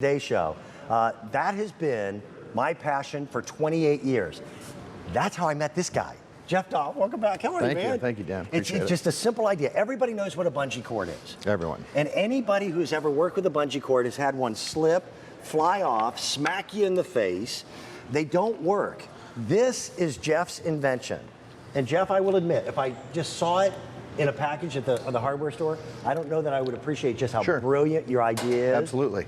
Today Show. That has been my passion for 28 years. That's how I met this guy. Jeff Dahl, welcome back. How are you, man? Thank you, Dan. It's just a simple idea. Everybody knows what a bungee cord is. Everyone. And anybody who's ever worked with a bungee cord has had one slip, fly off, smack you in the face. They don't work. This is Jeff's invention. And Jeff, I will admit, if I just saw it in a package at the hardware store, I don't know that I would appreciate just how brilliant your idea is. Absolutely.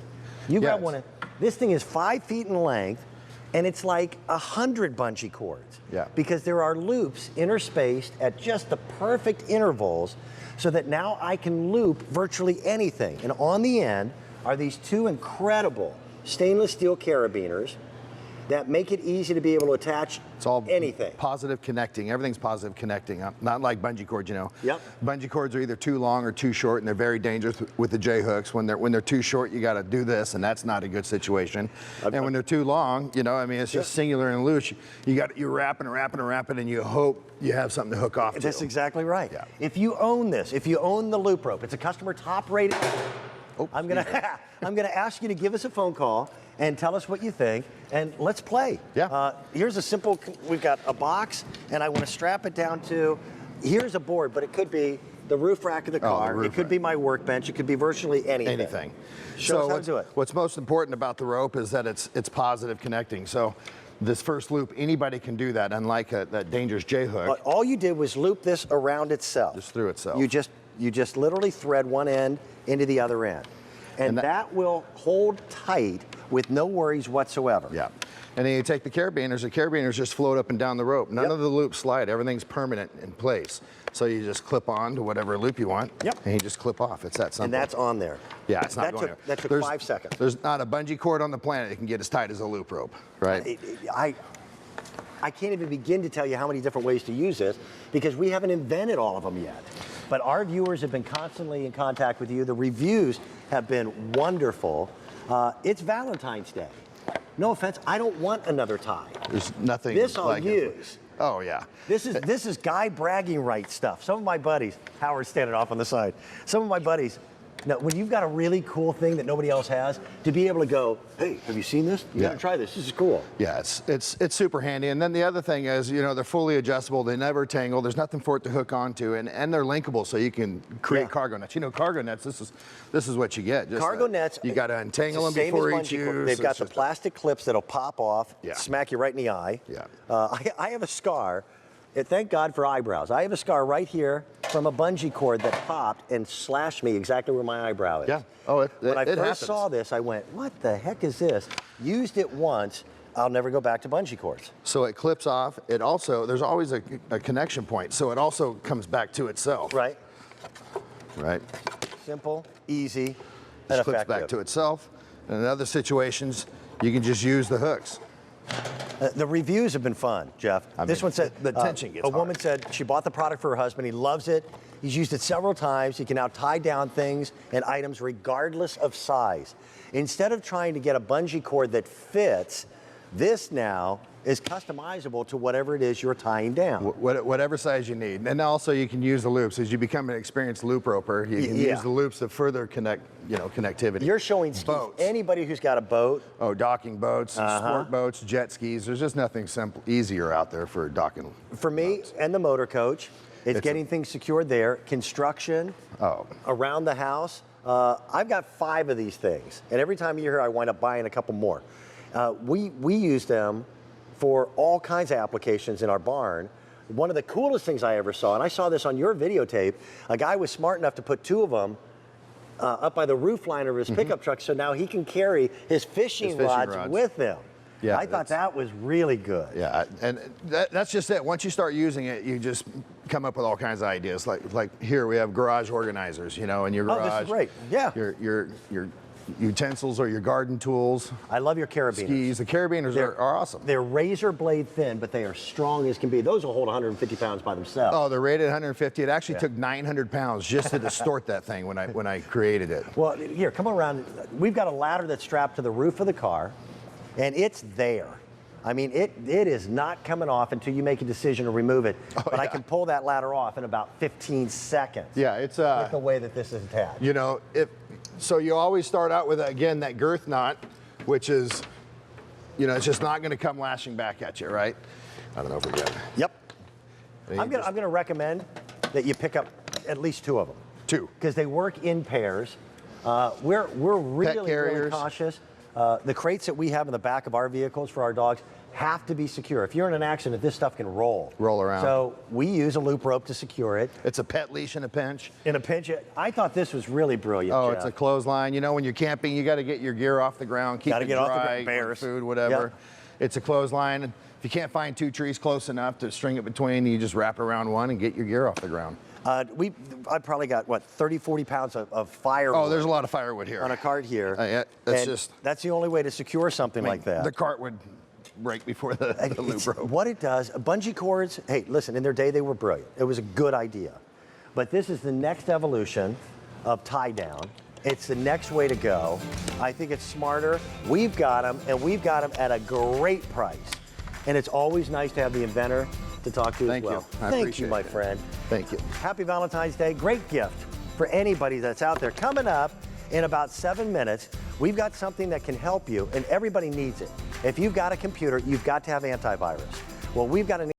You grab one. This thing is 5 feet in length, and it's like 100 bungee cords. Yeah. Because there are loops interspaced at just the perfect intervals, so that now I can loop virtually anything. And on the end are these two incredible stainless steel carabiners that make it easy to be able to attach anything. Positive connecting. Everything's positive connecting. Not like bungee cords, you know. Yep. Bungee cords are either too long or too short, and they're very dangerous with the J hooks. When they're too short, you got to do this, and that's not a good situation. And when they're too long, you know, I mean, it's just singular and loose. You're wrapping and wrapping and wrapping, and you hope you have something to hook off to. That's exactly right. Yeah. If you own this, if you own the LoopRope, it's a customer top rated. I'm gonna ask you to give us a phone call and tell us what you think, and let's play. Yeah. Here's a simple, we've got a box, and I want to strap it down to, here's a board, but it could be the roof rack of the car, it could be my workbench, it could be virtually anything. Show us how to do it. What's most important about the rope is that it's positive connecting. So this first loop, anybody can do that, unlike that dangerous J hook. All you did was loop this around itself. Just through itself. You just literally thread one end into the other end. And that will hold tight with no worries whatsoever. Yeah. And then you take the carabiners just float up and down the rope. None of the loops slide. Everything's permanent in place. So you just clip on to whatever loop you want. And you just clip off. It's that simple. And that's on there. Yeah, it's not going there. That took 5 seconds. There's not a bungee cord on the planet that can get as tight as a loop rope, right? I can't even begin to tell you how many different ways to use this, because we haven't invented all of them yet. But our viewers have been constantly in contact with you. The reviews have been wonderful. It's Valentine's Day. No offense, I don't want another tie. There's nothing this like I'll use. Oh yeah. This is guy bragging right stuff. Some of my buddies, Howard's standing off on the side. Some of my buddies, now, when you've got a really cool thing that nobody else has, to be able to go, hey, have you seen this? You gotta try this. This is cool. Yeah, it's super handy. And then the other thing is, you know, they're fully adjustable. They never tangle. There's nothing for it to hook onto, and they're linkable, so you can create cargo nets. You know, cargo nets. This is what you get. Cargo nets. You got to untangle them before each use. They've got the plastic clips that'll pop off, smack you right in the eye. Yeah. I have a scar. Thank God for eyebrows. I have a scar right here from a bungee cord that popped and slashed me exactly where my eyebrow is. Yeah. Oh, when I first saw this, I went, what the heck is this? Used it once. I'll never go back to bungee cords. So it clips off. It also, there's always a connection point, so it also comes back to itself. Right. Right. Simple, easy, and just effective. Clips back to itself. And in other situations, you can just use the hooks. The reviews have been fun, Jeff. This one said the tension gets a woman said she bought the product for her husband. He loves it. He's used it several times. He can now tie down things and items regardless of size. Instead of trying to get a bungee cord that fits, this now is customizable to whatever it is you're tying down. Whatever size you need. And also you can use the loops. As you become an experienced loop roper, you can use the loops to further connect, connectivity. You're showing skis. Boats. Anybody who's got a boat. Oh, docking boats, sport boats, jet skis. There's just nothing easier out there for docking. For me and the motor coach, it's getting things secured there. Construction, around the house. I've got 5 of these things. And every time you're here, I wind up buying a couple more. We use them for all kinds of applications in our barn. One of the coolest things I ever saw, and I saw this on your videotape, a guy was smart enough to put 2 of them up by the roof line of his pickup truck, so now he can carry his fishing rods with him. Yeah, I thought that was really good. Yeah, and that's just it. Once you start using it, you just come up with all kinds of ideas. Like here we have garage organizers, in your garage. Oh, this is great. Yeah. Your utensils or your garden tools. I love your carabiners. Skis. The carabiners are awesome. They're razor blade thin, but they are strong as can be. Those will hold 150 pounds by themselves. Oh, they're rated 150. It actually took 900 pounds just to distort that thing when I created it. Well, here, come around. We've got a ladder that's strapped to the roof of the car, and it's there. I mean, it is not coming off until you make a decision to remove it. But I can pull that ladder off in about 15 seconds. Yeah, it's with the way that this is attached. So you always start out with, again, that girth knot, which is, you know, it's just not going to come lashing back at you, right? I don't know if we got it. Yep. I'm gonna recommend that you pick up at least 2 of them. 2. Because they work in pairs. We're really cautious. The crates that we have in the back of our vehicles for our dogs have to be secure. If you're in an accident, this stuff can roll around. So we use a loop rope to secure it. It's a pet leash in a pinch. In a pinch, I thought this was really brilliant. Oh, Jeff. It's a clothesline. You know, when you're camping, you got to get your gear off the ground, keep it dry, bears. food, whatever. Yep. It's a clothesline. If you can't find 2 trees close enough to string it between, you just wrap around one and get your gear off the ground. I probably got, what, 30, 40 pounds of firewood. Oh, there's a lot of firewood here. On a cart here. Yeah, that's the only way to secure something like that. The cart would break before the loop rope. What it does, bungee cords, hey, listen, in their day they were brilliant. It was a good idea. But this is the next evolution of tie down. It's the next way to go. I think it's smarter. We've got them, and we've got them at a great price. And it's always nice to have the inventor to talk to as well. Thank you, my friend. Thank you. Happy Valentine's Day. Great gift for anybody that's out there. Coming up in about 7 minutes, we've got something that can help you, and everybody needs it. If you've got a computer, you've got to have antivirus. Well, we've got an